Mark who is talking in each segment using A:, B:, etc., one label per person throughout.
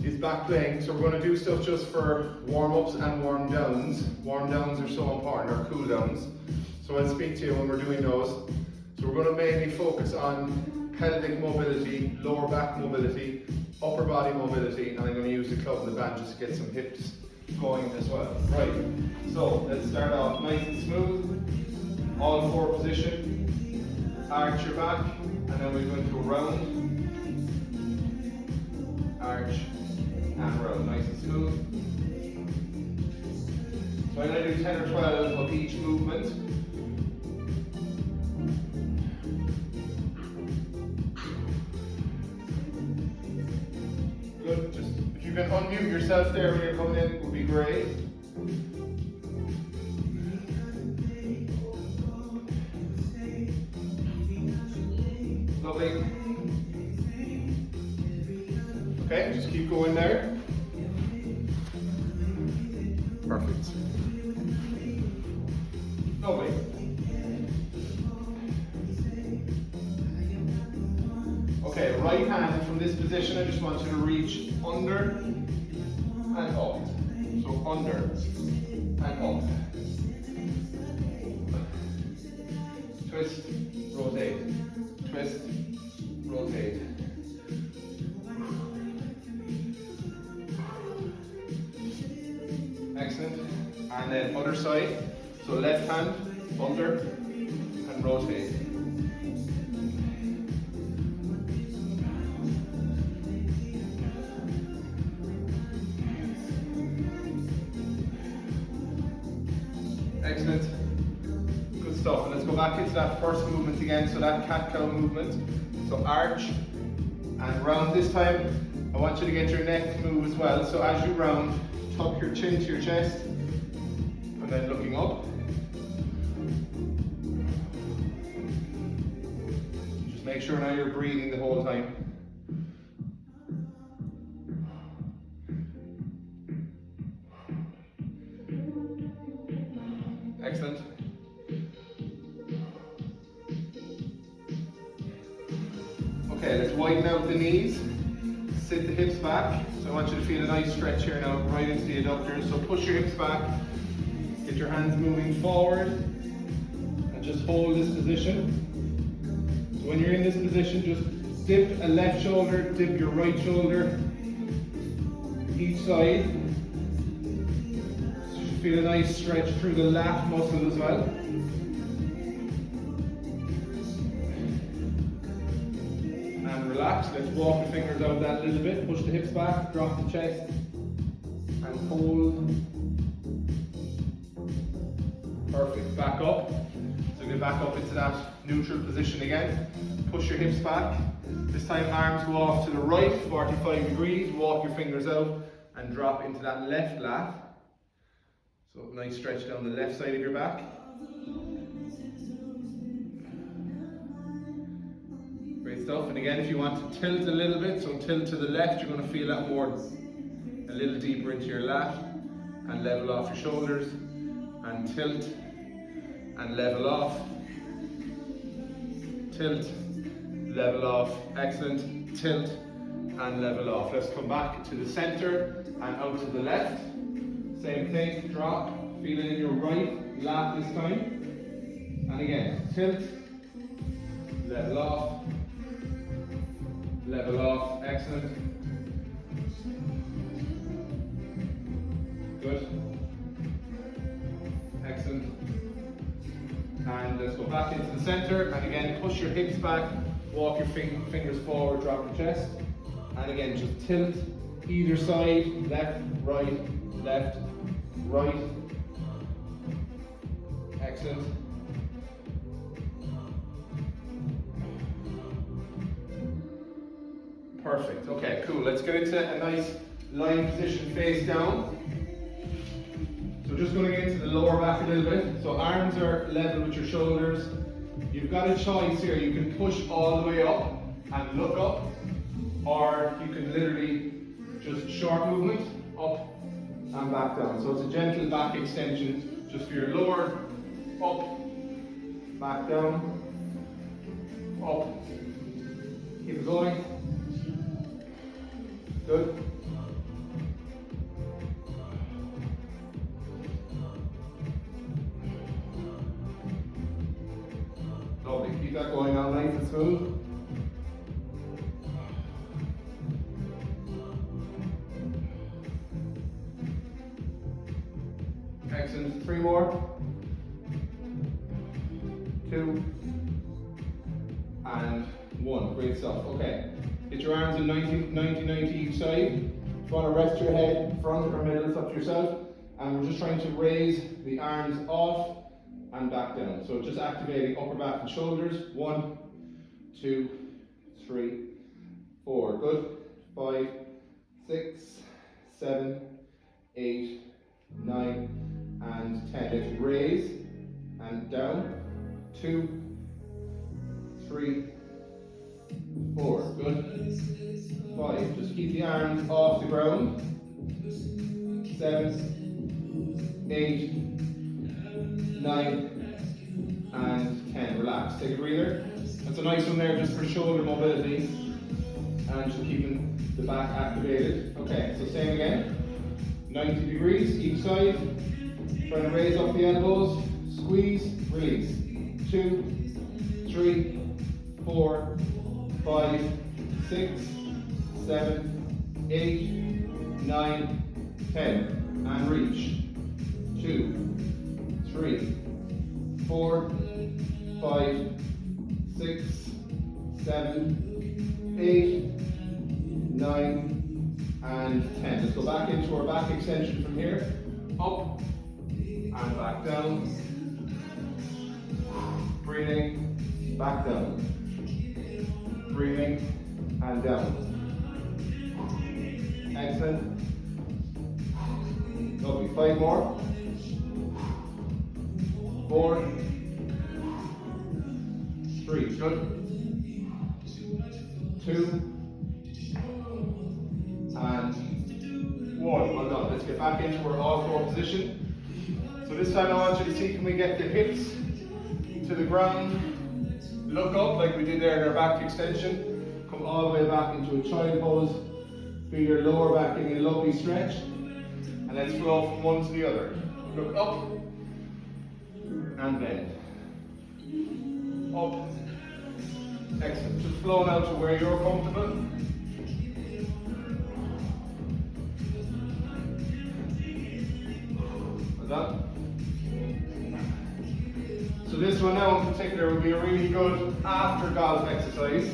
A: is back playing. So we're going to do stuff just for warm-ups and warm-downs. Warm-downs are so important, or cool-downs. So I'll speak to you when we're doing those. So we're going to mainly focus on pelvic mobility, lower back mobility, upper body mobility, and I'm going to use the club and the band just to get some hips going as well. Right, so let's start off nice and smooth. All four position, arch your back, and then we're going to go round, arch, and round, nice and smooth. So I'm going to do 10 or 12 of each movement. Good, just if you can unmute yourself there when you're coming in, would be great. Lovely. Okay, just keep going there. Perfect. Lovely. Okay, right hand from this position, I just want you to reach under and up. So under and up. Twist, rotate. Twist, rotate. Excellent. And then other side. So left hand, under, and rotate. Excellent. Good stuff. And let's go back into that first movement again. So that cat-cow movement. So arch and round. This time, I want you to get your neck to move as well. So as you round, tuck your chin to your chest, and then looking up. Just make sure now you're breathing the whole time. Excellent. Okay, let's widen out the knees. Sit the hips back. So I want you to feel a nice stretch here now, right into the adductors. So push your hips back. Get your hands moving forward. And just hold this position. So when you're in this position, just dip a left shoulder, dip your right shoulder. Each side. So you should feel a nice stretch through the lat muscle as well. Relax, let's walk the fingers out that little bit, push the hips back, drop the chest, and hold. Perfect, back up. So get back up into that neutral position again. Push your hips back. This time arms go off to the right, 45 degrees, walk your fingers out, and drop into that left lat. So nice stretch down the left side of your back. Great stuff. And again, if you want to tilt a little bit, so tilt to the left, you're going to feel that more, a little deeper into your lat, and level off your shoulders, and tilt, and level off, tilt, level off, excellent, tilt, and level off. Let's come back to the center, and out to the left, same thing, drop, feel it in your right lat this time, and again, tilt, level off, level off, excellent. Good. Excellent. And let's go back into the center, and again, push your hips back, walk your fingers forward, drop your chest, and again, just tilt either side, left, right, excellent. Perfect. Okay, cool. Let's get into a nice lying position, face down. So just going to get into the lower back a little bit. So arms are level with your shoulders. You've got a choice here. You can push all the way up and look up, or you can literally just short movement up and back down. So it's a gentle back extension just for your lower, up, back down, up. Keep it going. Good. Full. Excellent. 3 more. 2 and 1. Great stuff. Okay. Get your arms in 90 each side. If you want to rest your head front or middle, it's up to yourself. And we're just trying to raise the arms off and back down. So just activating upper back and shoulders. 1, 2, 3, 4. Good. 5, 6, 7, 8, 9, and 10. Let's raise and down. 2, 3, 4. Good. 5. Just keep the arms off the ground. 7, 8, 9, and 10. Relax. Take a breather. That's a nice one there just for shoulder mobility and just keeping the back activated. Okay, so same again. 90 degrees each side. Trying to raise up the elbows. Squeeze, release. 2, 3, 4, 5, 6, 7, 8, 9, 10. And reach. 2, 3, 4, 5, 6, 7, 8, 9, and 10. Let's go back into our back extension from here. Up and back down. Breathing, back down. Breathing and down. Excellent. Lovely. 5 more. 4, 3. Good. 2 and 1. Well done. Let's get back into our all-four position. So this time I want you to see, can we get the hips to the ground, look up like we did there in our back extension, come all the way back into a child pose, feel your lower back getting a lovely stretch, and let's flow from one to the other. Look up and bend. Up. Excellent. Just flow now to where you're comfortable. Well done. So this one now in particular would be a really good after golf exercise.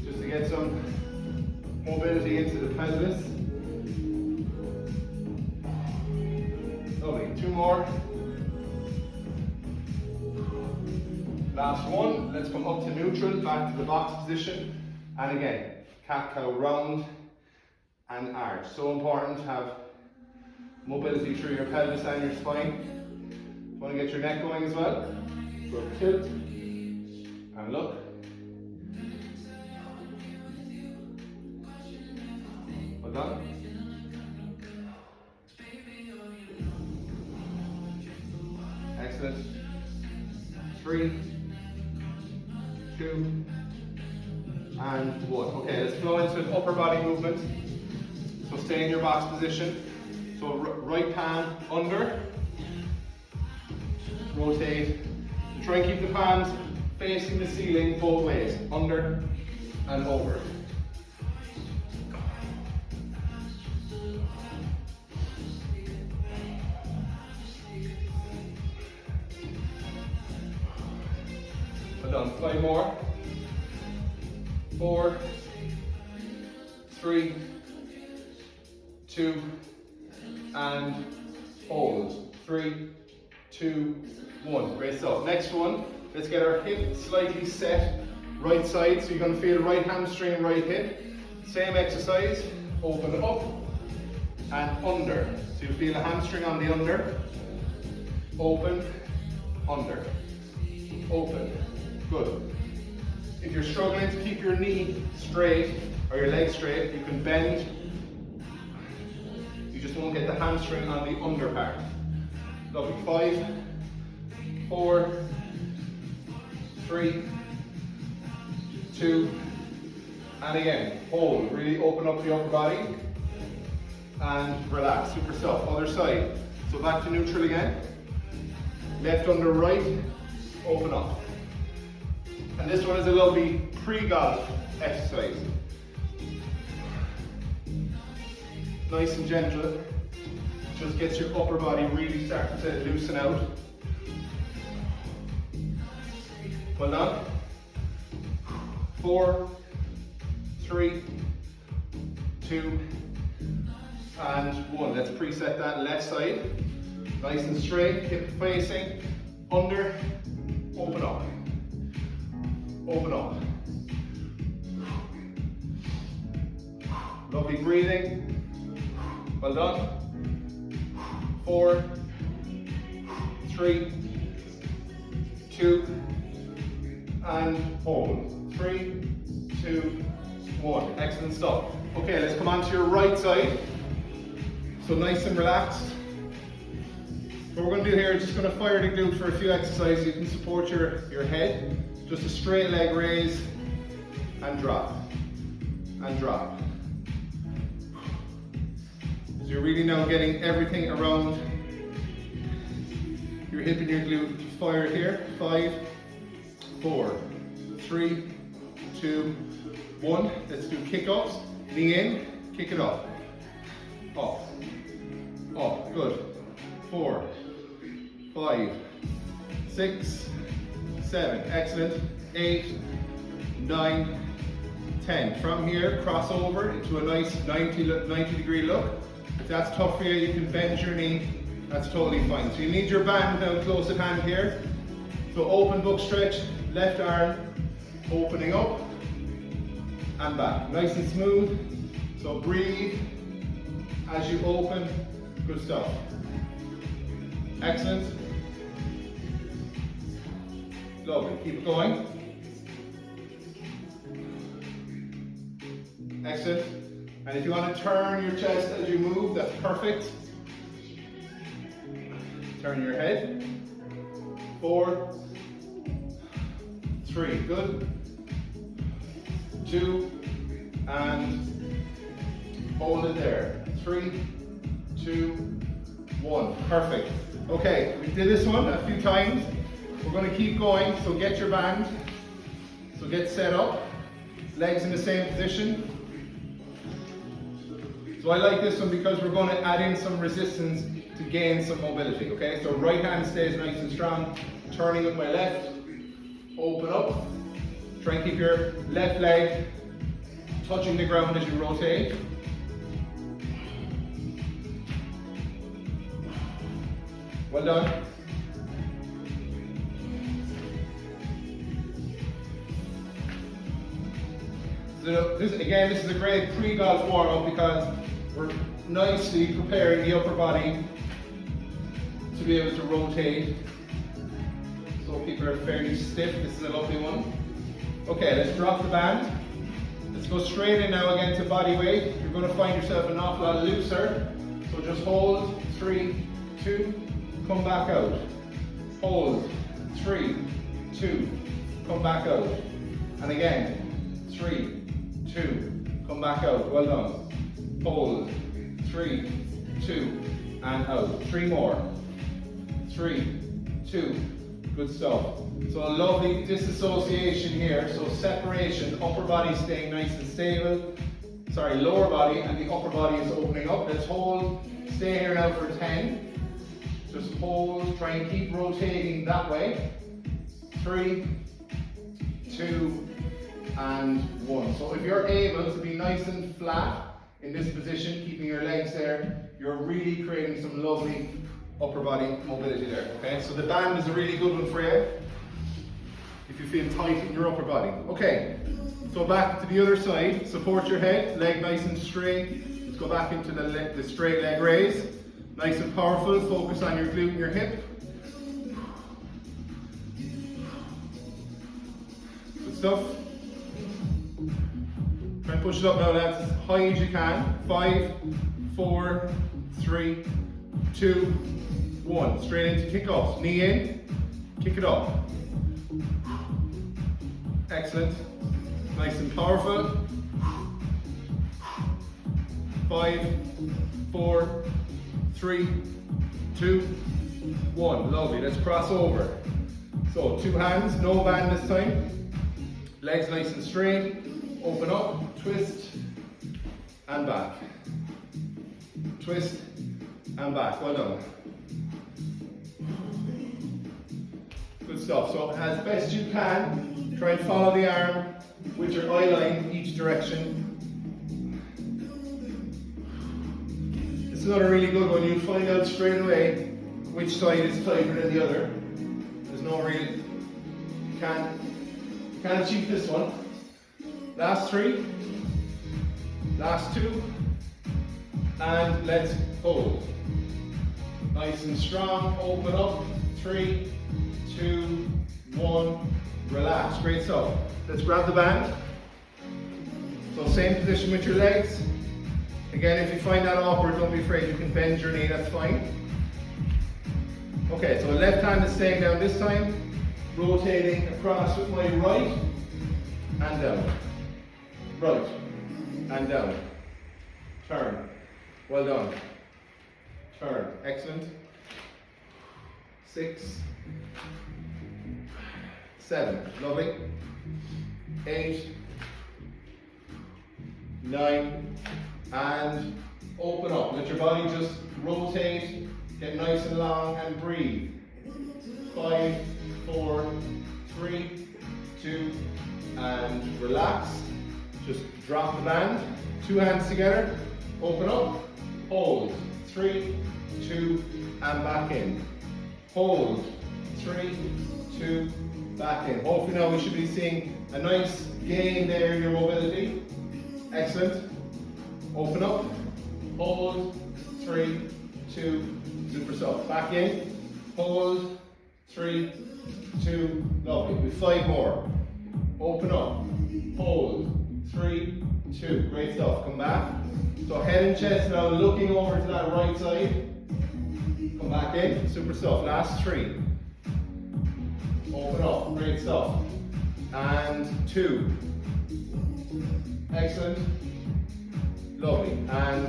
A: Just to get some mobility into the pelvis. Lovely. 2 more. Last one. Let's come up to neutral, back to the box position. And again, cat-cow round and arch. So important to have mobility through your pelvis and your spine. You want to get your neck going as well. Go tilt and look. Well done. Excellent. 3, 2, and 1. Okay, let's flow into an upper body movement. So stay in your box position. So right palm under, rotate, try and keep the palms facing the ceiling both ways, under and over. Well done. 5 more. 4, 3, 2, and hold. 3, 2, 1. Great stuff. Next one, let's get our hip slightly set right side. So you're going to feel right hamstring, right hip. Same exercise. Open up and under. So you feel a hamstring on the under. Open, under. Open. Good. If you're struggling to keep your knee straight or your leg straight, you can bend. You just won't get the hamstring on the under part. Lovely. 5, 4, 3, 2, and again, hold. Really open up the upper body and relax. Super stuff. Other side. So back to neutral again. Left under right, open up. And this one is a lovely pre-golf exercise. Nice and gentle. Just gets your upper body really starting to loosen out. Well done. 4, 3, 2, and 1. Let's preset that left side. Nice and straight, hip facing, under, open up. Open up. Lovely breathing. Well done. 4, 3, 2, and hold. 3, 2, 1. Excellent stuff. Okay, let's come on to your right side. So nice and relaxed. What we're going to do here is just going to fire the glute for a few exercises. You can support your head. Just a straight leg raise and drop. And drop. So you're really now getting everything around your hip and your glute. Fire here. 5, 4, 3, 2, 1. Let's do kick-ups. Knee in, kick it up. Up. Up. Good. 4, 5, 6, 7. Excellent. 8, 9, 10. From here, cross over into a nice 90 degree look. If that's tough for you, you can bend your knee. That's totally fine. So you need your band now close at hand here. So open book stretch, left arm, opening up and back. Nice and smooth. So breathe as you open. Good stuff. Excellent. Lovely. Keep it going. Excellent. And if you want to turn your chest as you move, that's perfect. Turn your head. 4, 3. Good. 2, and hold it there. 3, 2, 1. Perfect. Okay, we did this one a few times. We're going to keep going, so get your band. So get set up. Legs in the same position. So I like this one because we're going to add in some resistance to gain some mobility, okay? So right hand stays nice and strong. Turning with my left. Open up. Try and keep your left leg touching the ground as you rotate. Well done. So this is a great pre-golf warm-up because we're nicely preparing the upper body to be able to rotate. So people are fairly stiff. This is a lovely one. Okay, let's drop the band. Let's go straight in now again to body weight. You're going to find yourself an awful lot looser. So just hold. 3, 2, come back out. Hold. 3, 2, come back out. And again. 3, 2, come back out. Well done. Hold. 3, 2, and out. 3 more. 3, 2. Good stuff. So a lovely disassociation here. So separation, upper body staying nice and stable. Sorry, lower body and the upper body is opening up. Let's hold. Stay here now for 10. Just hold. Try and keep rotating that way. 3, 2, and 1. So if you're able to be nice and flat in this position, keeping your legs there, you're really creating some lovely upper body mobility there. Okay, so the band is a really good one for you if you feel tight in your upper body. Okay, so back to the other side. Support your head, leg nice and straight. Let's go back into the straight leg raise. Nice and powerful. Focus on your glute and your hip. Good stuff. Try and push it up now, lads, as high as you can. 5, 4, 3, 2, 1. Straight into kick-offs. Knee in, kick it up. Excellent. Nice and powerful. 5, 4, 3, 2, 1. Lovely. Let's cross over. So 2 hands, no band this time. Legs nice and straight. Open up, twist, and back. Twist, and back. Well done. Good stuff. So as best you can, try and follow the arm with your eye line each direction. This is another really good one. You'll find out straight away which side is tighter than the other. There's no really, you can't cheat this one. Last 3, last 2, and let's hold. Nice and strong, open up, 3, 2, 1, relax. Great stuff. Let's grab the band. So same position with your legs. Again, if you find that awkward, don't be afraid, you can bend your knee, that's fine. Okay, so left hand is staying down this time, rotating across with my right and down. Right and down. Turn. Well done. Turn. Excellent. 6, 7. Lovely. 8, 9, and open up. Let your body just rotate, get nice and long, and breathe. 5, 4, 3, 2, and relax. Just drop the band. 2 hands together. Open up. Hold. 3, 2, and back in. Hold. 3, 2, back in. Hopefully now we should be seeing a nice gain there in your mobility. Excellent. Open up. Hold. 3, 2, super soft. Back in. Hold. 3, 2, lovely. With 5 more. Open up. Hold. 3, 2. Great stuff. Come back. So head and chest now looking over to that right side. Come back in. Super stuff. Last 3. Open up. Great stuff. And 2. Excellent. Lovely. And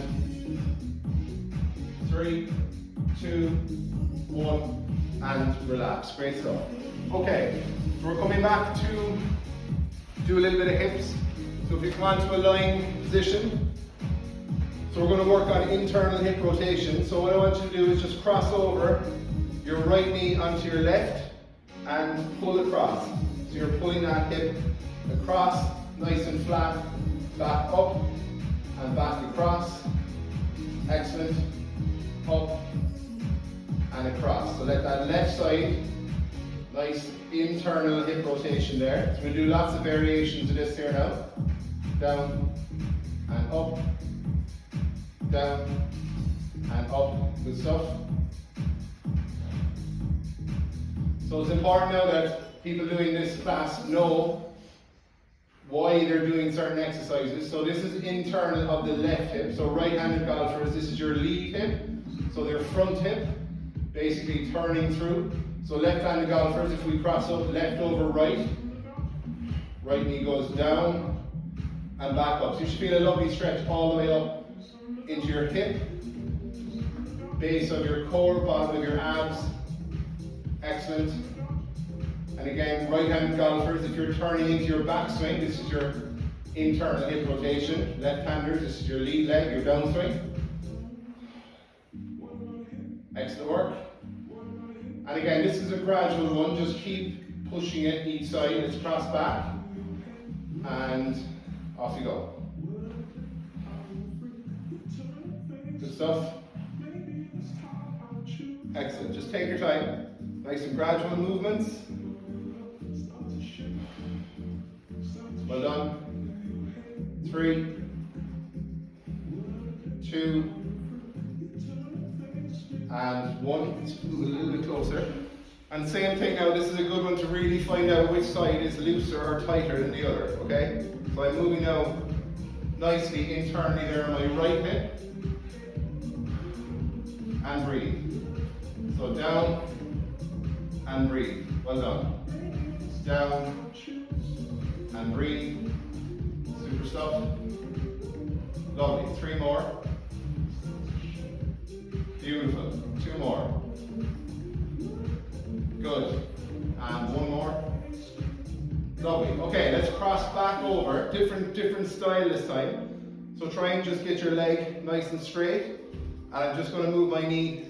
A: 3, 2, 1, and relax. Great stuff. Okay, so we're coming back to do a little bit of hips. So if you come onto a lying position, so we're going to work on internal hip rotation. So what I want you to do is just cross over your right knee onto your left and pull across. So you're pulling that hip across, nice and flat, back up and back across. Excellent. Up and across. So let that left side, nice internal hip rotation there. So we'll do lots of variations of this here now. Down and up, down and up. Good stuff. So it's important now that people doing this class know why they're doing certain exercises. So this is internal of the left hip. So right-handed golfers, this is your lead hip. So their front hip, basically turning through. So left-handed golfers, if we cross up left over right, right knee goes down and back up. So you should feel a lovely stretch all the way up into your hip, base of your core, bottom of your abs. Excellent. And again, right-handed golfers, if you're turning into your backswing, this is your internal hip rotation. Left-handers, this is your lead leg, your downswing. Excellent work. And again, this is a gradual one, just keep pushing it each side. Let's cross back, and off you go. Good stuff. Excellent, just take your time. Nice and gradual movements. Well done. 3, 2, and 1. Let's move a little bit closer. And same thing now, this is a good one to really find out which side is looser or tighter than the other, okay? So I'm moving now nicely internally there on my right hip. And breathe. So down and breathe. Well done. Down and breathe. Super stuff. Lovely. 3 more. Beautiful. 2 more. Good. And 1 Lovely. Okay, let's cross back over. Different style this time. So try and just get your leg nice and straight. And I'm just going to move my knee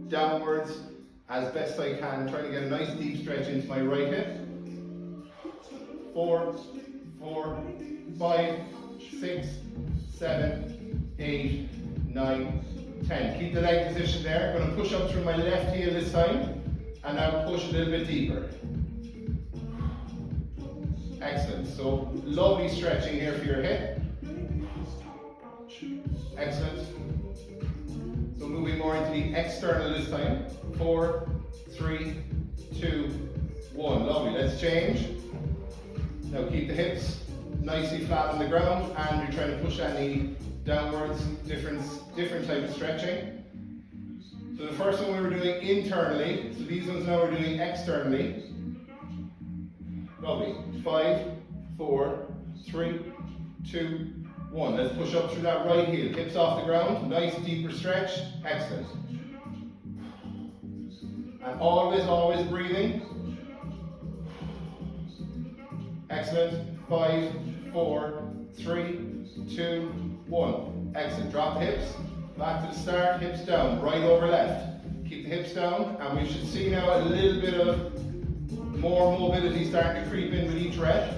A: downwards as best I can, trying to get a nice deep stretch into my right hip. 4, 5, 6, 7, 8, 9, 10. Keep the leg position there. I'm going to push up through my left heel this time, and now push a little bit deeper. Excellent. So lovely stretching here for your hip. Excellent. So moving more into the external this time. 4, 3, 2, 1. Lovely. Let's change. Now keep the hips nicely flat on the ground, and you're trying to push that knee downwards. Different type of stretching. So the first one we were doing internally. So these ones now we're doing externally. Lovely. 5, 4, 3, 2, 1. Let's push up through that right heel. Hips off the ground. Nice deeper stretch. Excellent. And always breathing. Excellent. 5, 4, 3, 2, 1. Excellent. Drop the hips. Back to the start. Hips down. Right over left. Keep the hips down. And we should see now a little bit of more mobility starting to creep in with each rep.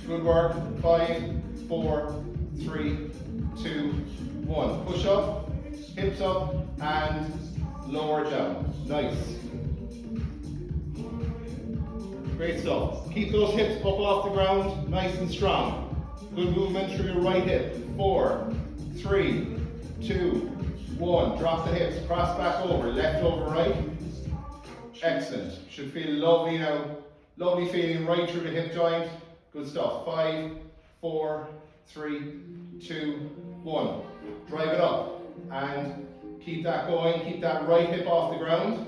A: Good work. 5, 4, 3, 2, 1. Push up, hips up, and lower down. Nice. Great stuff. Keep those hips up off the ground, nice and strong. Good movement through your right hip. 4, 3, 2, 1. Drop the hips, cross back over, left over right. Excellent. Should feel lovely now. Lovely feeling right through the hip joint. Good stuff. 5, 4, 3, 2, 1. Drive it up and keep that going. Keep that right hip off the ground.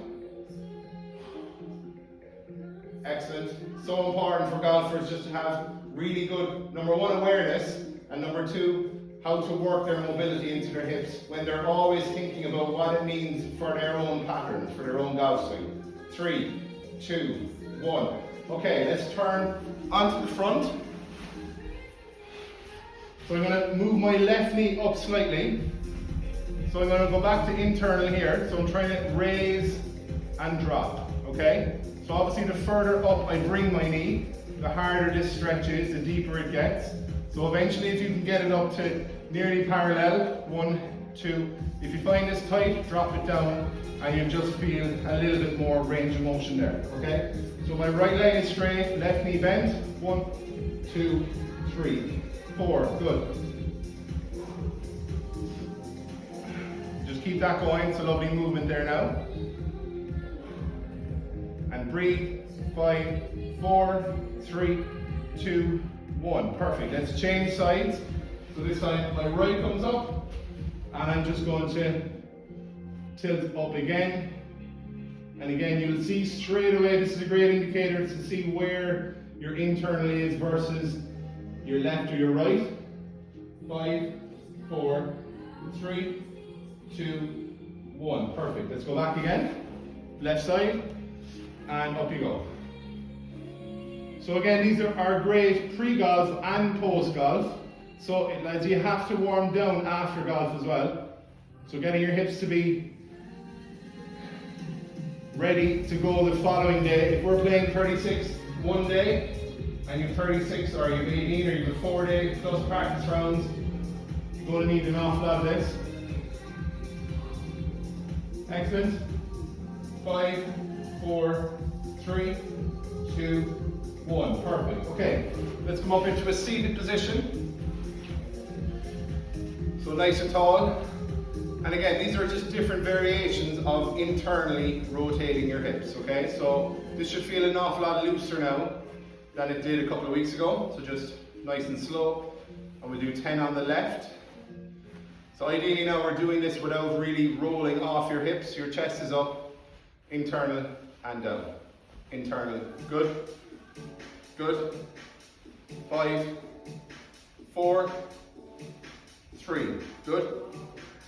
A: Excellent. So important for golfers just to have really good, number one, awareness, and number two, how to work their mobility into their hips when they're always thinking about what it means for their own patterns, for their own golf swing. 3, 2, 1. Okay, let's turn onto the front. So I'm going to move my left knee up slightly. So I'm going to go back to internal here. So I'm trying to raise and drop, okay? So obviously the further up I bring my knee, the harder this stretch is, the deeper it gets. So eventually if you can get it up to nearly parallel, 1, 2, if you find this tight, drop it down and you'll just feel a little bit more range of motion there, okay? So my right leg is straight, left knee bent, 1, 2, 3, 4, good. Just keep that going, it's a lovely movement there now. And breathe, 5, 4, 3, 2, 1. Perfect. Let's change sides. So this time my right comes up, and I'm just going to tilt up again. And again, you'll see straight away, this is a great indicator to see where your internally is versus your left or your right. 5, 4, 3, 2, 1. Perfect. Let's go back again. Left side. And up you go. So again, these are great pre-golf and post-golf. So lads, you have to warm down after golf as well. So getting your hips to be ready to go the following day. If we're playing 36 one day, and you've 36 or you've 18 or you've 4 days plus practice rounds, you're going to need an awful lot of this. Excellent. 5, 4, 3, 2, 1. Perfect. Okay, let's come up into a seated position. So nice and tall. And again, these are just different variations of internally rotating your hips, okay? So this should feel an awful lot looser now than it did a couple of weeks ago. So just nice and slow. And we'll do 10 on the left. So ideally now we're doing this without really rolling off your hips. Your chest is up, internal and down. Internal. Good. Good. 5, 4, 3. Good.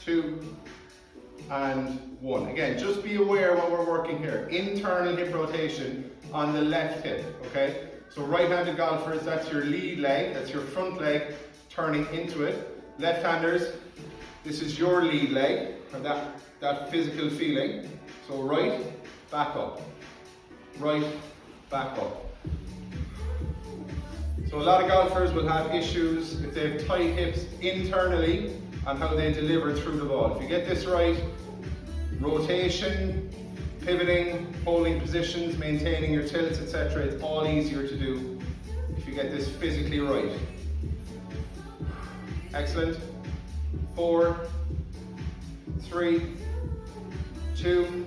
A: 2 and 1. Again, just be aware what we're working here. Internal hip rotation on the left hip, okay? So right-handed golfers, that's your lead leg, that's your front leg turning into it. Left-handers, this is your lead leg, or that physical feeling. So right, back up. Right, back up. So a lot of golfers will have issues if they have tight hips internally on how they deliver through the ball. If you get this right, rotation, pivoting, holding positions, maintaining your tilts, etc., it's all easier to do if you get this physically right. Excellent. 4, 3, 2,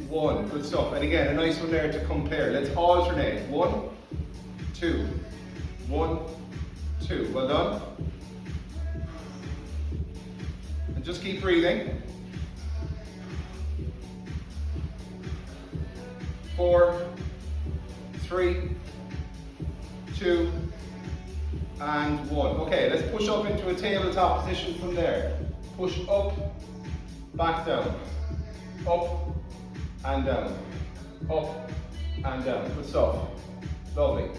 A: 1. Good stuff. And again, a nice one there to compare. Let's alternate. 1, 2, 1, 2. Well done. And just keep breathing. 4, 3, 2, and 1. Okay, let's push up into a tabletop position from there. Push up, back down, up and down, up and down. Good stuff. Lovely.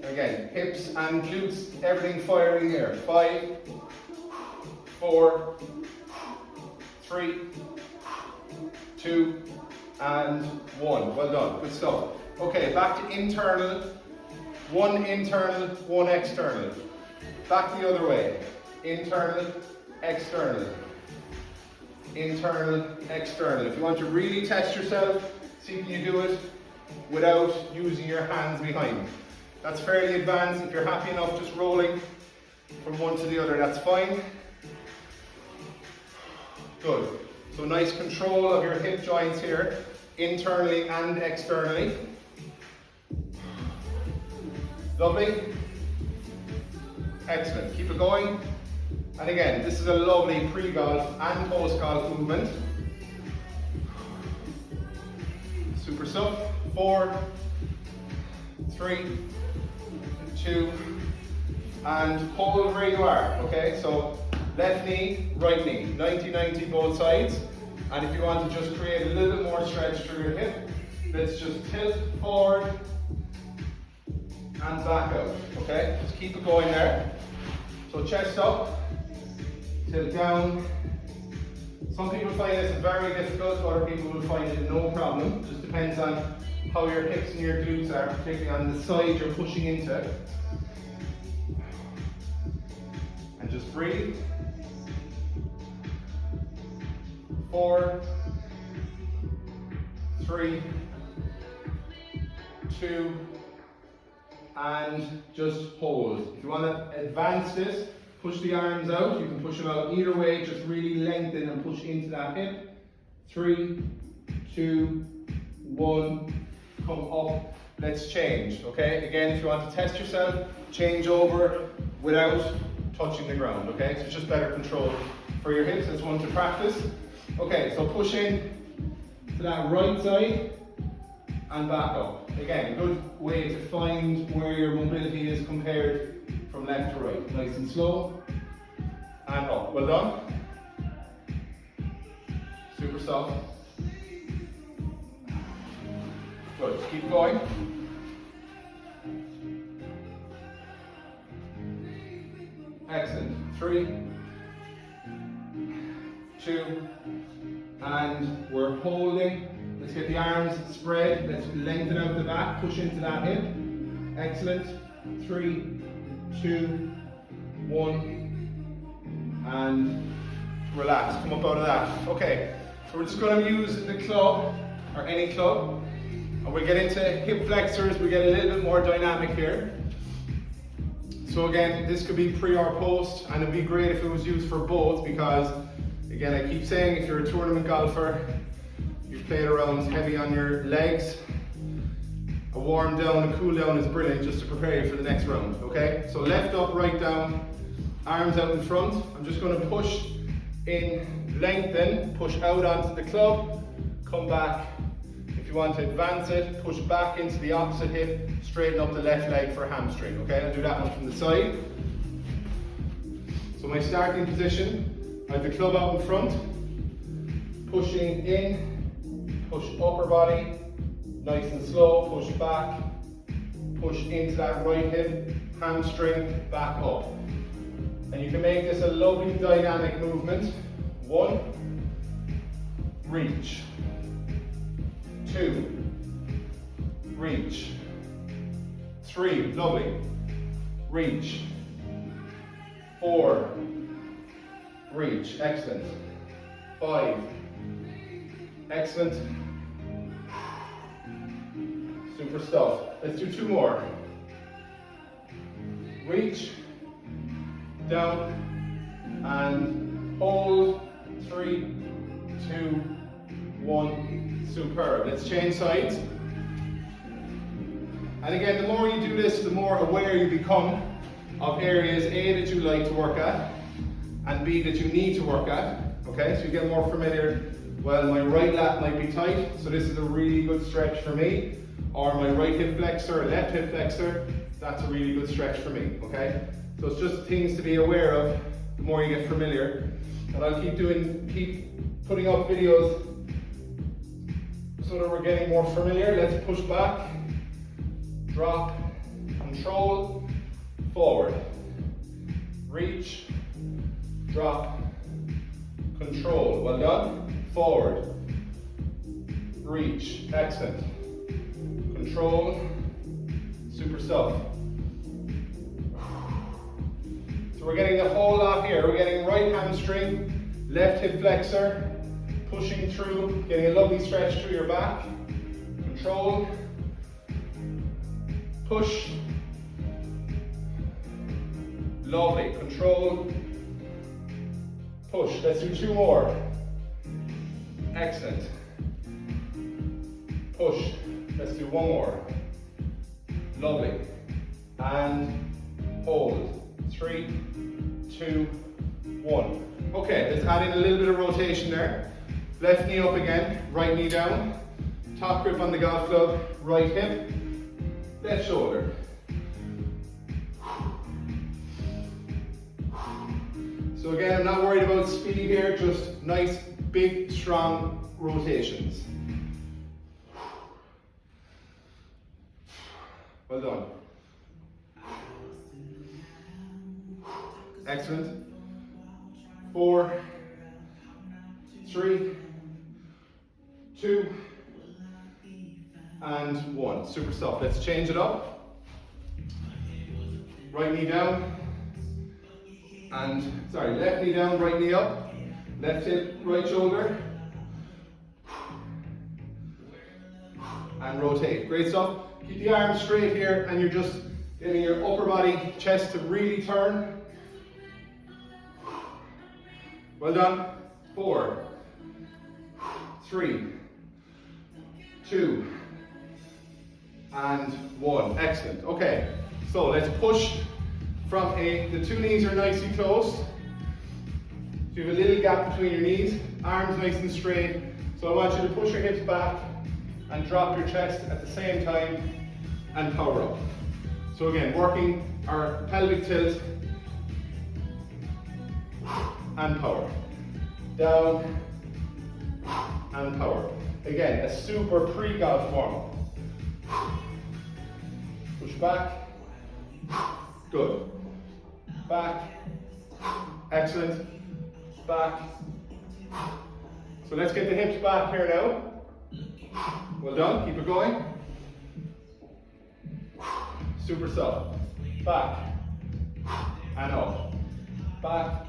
A: Again, hips and glutes, everything firing here. 5, 4, 3, 2, and 1. Well done. Good stuff. Okay, back to internal. 1 internal, 1 external. Back the other way. Internal, external. Internal, external. If you want to really test yourself, see can you do it without using your hands behind. That's fairly advanced. If you're happy enough just rolling from one to the other, that's fine. Good. So nice control of your hip joints here, internally and externally. Lovely. Excellent. Keep it going. And again, this is a lovely pre-golf and post-golf movement. Super stuff. 4, 3, 2, and hold where you are, okay? So left knee, right knee, 90-90 both sides. And if you want to just create a little bit more stretch through your hip, let's just tilt forward and back out, okay? Just keep it going there. So chest up, tilt down. Some people find this very difficult, other people will find it no problem. Just depends on how your hips and your glutes are, particularly on the side you're pushing into. And just breathe. 4, 3, 2, and just hold. If you want to advance this, push the arms out. You can push them out either way, just really lengthen and push into that hip. 3, 2, 1, come up. Let's change, okay? Again, if you want to test yourself, change over without touching the ground, okay? So it's just better control for your hips. That's one to practice. Okay, so push in to that right side and back up. Again, a good way to find where your mobility is compared from left to right. Nice and slow. And up. Well done. Super soft. Good. Just keep going. Excellent. 3, 2, and we're holding. Let's get the arms spread. Let's lengthen out the back. Push into that hip. Excellent. 3, 2, 1, and relax. Come up out of that. Okay. So we're just going to use the club, or any club, and we'll get into hip flexors. We get a little bit more dynamic here. So again, this could be pre or post, and it'd be great if it was used for both, because again, I keep saying, if you're a tournament golfer, you've played around heavy on your legs, a warm down, a cool down is brilliant just to prepare you for the next round, okay? So left up, right down, arms out in front. I'm just going to push in, lengthen, push out onto the club, come back. If you want to advance it, push back into the opposite hip, straighten up the left leg for hamstring, okay? I'll do that one from the side. So my starting position, I have the club out in front, Pushing in, push upper body, nice and slow, push back, push into that right hip, hamstring, back up. And you can make this a lovely dynamic movement. 1, reach. 2, reach. 3, lovely, reach. 4, reach, excellent. 5, excellent. Super stuff. Let's do 2 more. Reach, down, and hold. 3, 2, 1. Superb. Let's change sides. And again, the more you do this, the more aware you become of areas A, that you like to work at, and B, that you need to work at. Okay, so you get more familiar. Well, my right lat might be tight, so this is a really good stretch for me. Or my right hip flexor, left hip flexor, that's a really good stretch for me. Okay, so it's just things to be aware of the more you get familiar. And I'll keep putting up videos so that we're getting more familiar. Let's push back, drop, control, forward, reach, drop, control. Well done. Forward, reach, excellent. Control, super stuff. So we're getting the whole lot here. We're getting right hamstring, left hip flexor, pushing through, getting a lovely stretch through your back. Control, push, lovely, control, push. Let's do 2 more. Excellent. Push. Let's do 1 more. Lovely. And hold. 3, 2, 1. Okay, let's add in a little bit of rotation there. Left knee up again, right knee down. Top grip on the golf club, right hip, left shoulder. So again, I'm not worried about speed here, just nice, big, strong rotations. Well done. Excellent. 4, 3, 2, and 1. Super stuff. Let's change it up. Right knee down. And, sorry, left knee down, right knee up. Left hip, right shoulder. And rotate. Great stuff. Keep the arms straight here, and you're just getting your upper body, chest to really turn. Well done. 4, 3, 2, and 1. Excellent. Okay, so let's push from the 2 knees are nicely closed. So you have a little gap between your knees, arms nice and straight. So I want you to push your hips back and drop your chest at the same time and power up. So again, working our pelvic tilt and power. Down and power. Again, a super pre-golf warm-up. Push back. Good. Back. Excellent. Back. So let's get the hips back here now. Well done. Keep it going. Super soft. Back. And up. Back.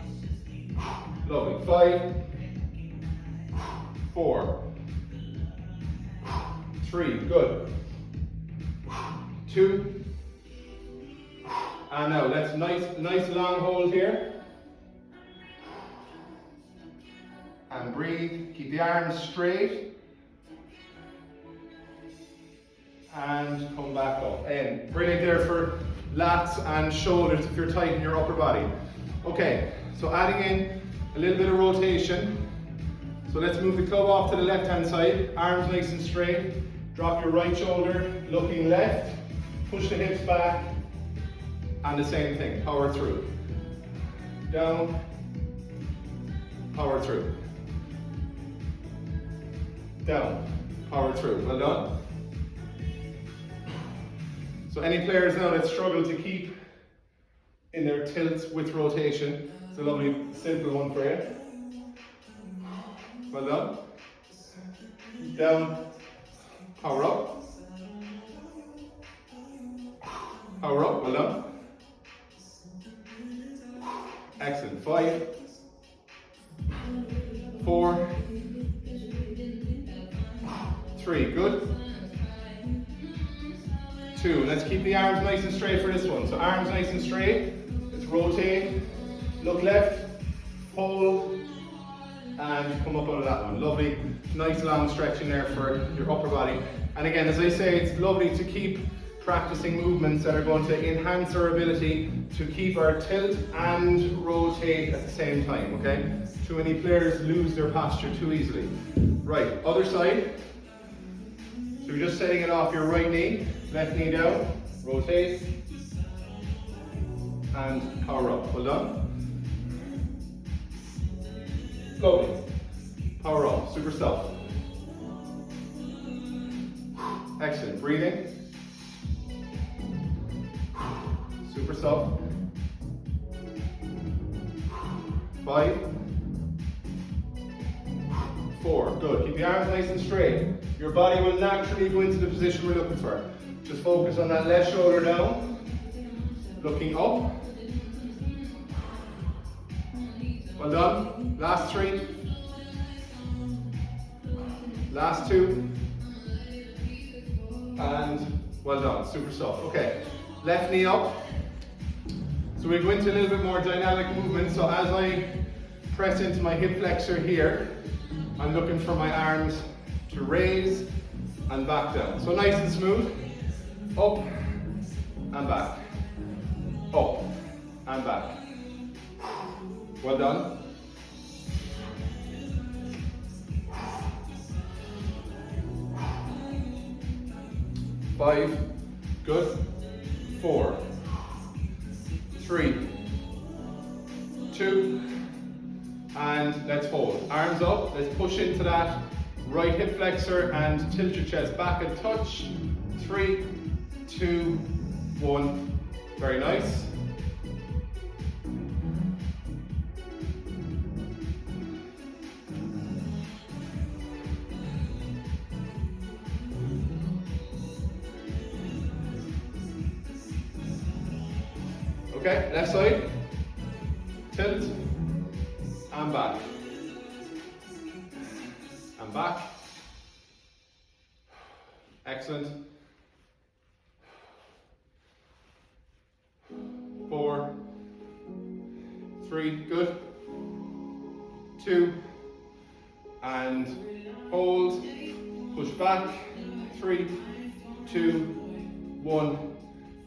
A: Lovely. 5, 4, 3. Good. 2. And now let's nice long hold here. And breathe. Keep the arms straight. And come back up. And brilliant there for lats and shoulders if you're tight in your upper body. Okay, so adding in a little bit of rotation. So let's move the club off to the left hand side. Arms nice and straight. Drop your right shoulder, looking left. Push the hips back. And the same thing, power through. Down, power through. down, power through, well done. So any players now that struggle to keep in their tilts with rotation, it's a lovely simple one for you. Well done. Down, power up. Power up, well done. Excellent. 5, 4, 3, good. 2, let's keep the arms nice and straight for this one. So arms nice and straight, let's rotate, look left, hold, and come up out of that one. Lovely, nice long stretching there for your upper body. And again, as I say, it's lovely to keep practicing movements that are going to enhance our ability to keep our tilt and rotate at the same time, okay? Too many players lose their posture too easily. Right, other side. So you're just setting it off your right knee, left knee down, rotate, and power up. Well done. Lovely. Power up, super soft. Excellent, breathing. Super soft. 5, 4, good. Keep the arms nice and straight. Your body will naturally go into the position we're looking for. Just focus on that left shoulder down, looking up. Well done. Last 3. Last 2. And well done, super soft. Okay, left knee up. So we go into a little bit more dynamic movement. So as I press into my hip flexor here, I'm looking for my arms to raise and back down. So nice and smooth. Up and back. Up and back. Well done. Five, good. 4, 3, 2, and let's hold. Arms up, let's push into that right hip flexor and tilt your chest back a touch. 3, 2, 1. Very nice. Okay, left side, tilt, and back, and back. Excellent. 4, 3, good. 2, and hold, push back. 3, 2, 1.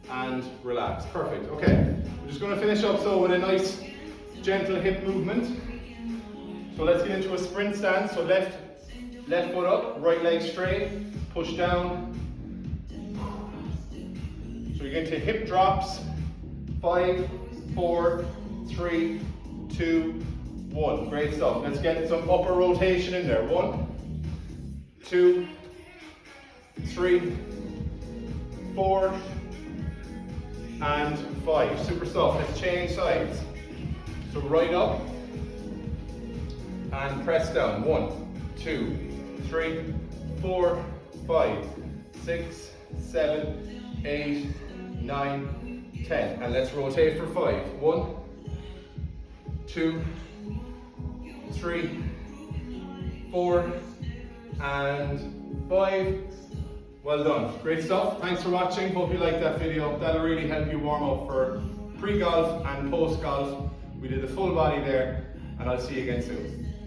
A: And relax. Perfect. Okay, we're just going to finish up so with a nice gentle hip movement. So let's get into a sprint stance. So left foot up, right leg straight, push down. So you're going to hip drops. 5, 4, 3, 2, 1. Great stuff. Let's get some upper rotation in there. 1, 2, 3, 4, and 5. Super soft. Let's change sides. So right up and press down. 1, 2, 3, 4, 5, 6, 7, 8, 9, 10. And let's rotate for 5. 1, 2, 3, 4, and 5. Well done. Great stuff. Thanks for watching. Hope you liked that video. That'll really help you warm up for pre-golf and post-golf. We did the full body there, and I'll see you again soon.